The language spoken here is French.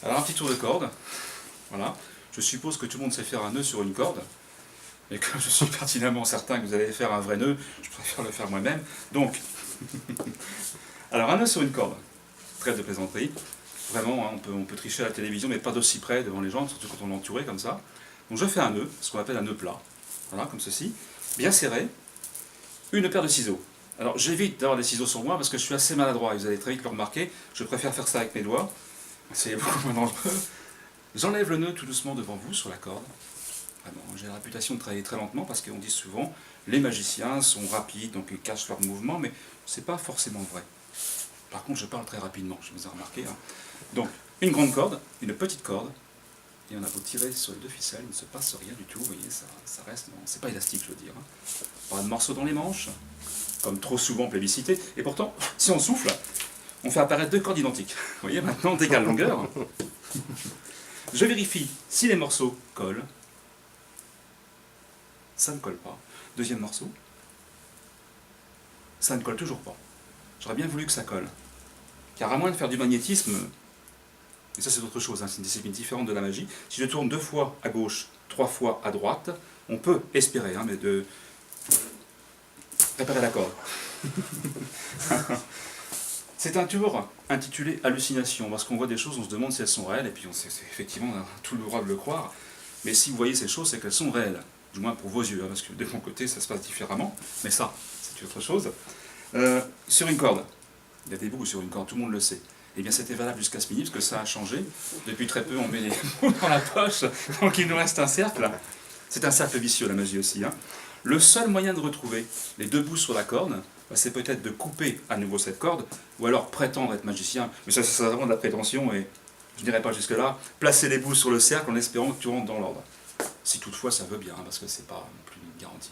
Alors un petit tour de corde, voilà. Je suppose que tout le monde sait faire un nœud sur une corde, et comme je suis pertinemment certain que vous allez faire un vrai nœud, je préfère le faire moi-même. Donc, alors un nœud sur une corde, trêve de plaisanterie. Vraiment, hein, on peut tricher à la télévision, mais pas d'aussi près devant les gens, surtout quand on est entouré comme ça. Donc je fais un nœud, ce qu'on appelle un nœud plat, voilà, comme ceci, bien serré, une paire de ciseaux. Alors j'évite d'avoir des ciseaux sur moi parce que je suis assez maladroit, et vous allez très vite le remarquer, je préfère faire ça avec mes doigts, c'est beaucoup moins dangereux. J'enlève le nœud tout doucement devant vous sur la corde. Vraiment, j'ai la réputation de travailler très lentement parce qu'on dit souvent les magiciens sont rapides, donc ils cachent leurs mouvements, mais c'est pas forcément vrai. Par contre, je parle très rapidement, je vous ai remarqué. Hein. Donc, une grande corde, une petite corde, et on a beau tirer sur les deux ficelles, il ne se passe rien du tout, vous voyez, ça reste, c'est pas élastique, je veux dire. Hein. Pas de morceaux dans les manches, comme trop souvent plébiscité, et pourtant, si on souffle, on fait apparaître deux cordes identiques. Vous voyez, maintenant, d'égale longueur. Je vérifie si les morceaux collent. Ça ne colle pas. Deuxième morceau. Ça ne colle toujours pas. J'aurais bien voulu que ça colle. Car à moins de faire du magnétisme, et ça c'est autre chose, hein, c'est une discipline différente de la magie, si je tourne 2 fois à gauche, 3 fois à droite, on peut espérer, hein, mais de réparer la corde. C'est un tour intitulé Hallucination, parce qu'on voit des choses, on se demande si elles sont réelles, et puis effectivement on a tout le droit de le croire, mais si vous voyez ces choses, c'est qu'elles sont réelles, du moins pour vos yeux, hein, parce que de mon côté ça se passe différemment, mais ça, c'est autre chose. Sur une corde, il y a des bouts sur une corde, tout le monde le sait. Eh bien c'était valable jusqu'à ce midi, parce que ça a changé. Depuis très peu, on met les bouts dans la poche, donc il nous reste un cercle. C'est un cercle vicieux la magie aussi. Hein. Le seul moyen de retrouver les 2 bouts sur la corde, c'est peut-être de couper à nouveau cette corde, ou alors prétendre être magicien, mais ça c'est vraiment de la prétention, et je n'irai pas jusque-là, placer les bouts sur le cercle en espérant que tu rentres dans l'ordre. Si toutefois ça veut bien, parce que c'est pas non plus une garantie.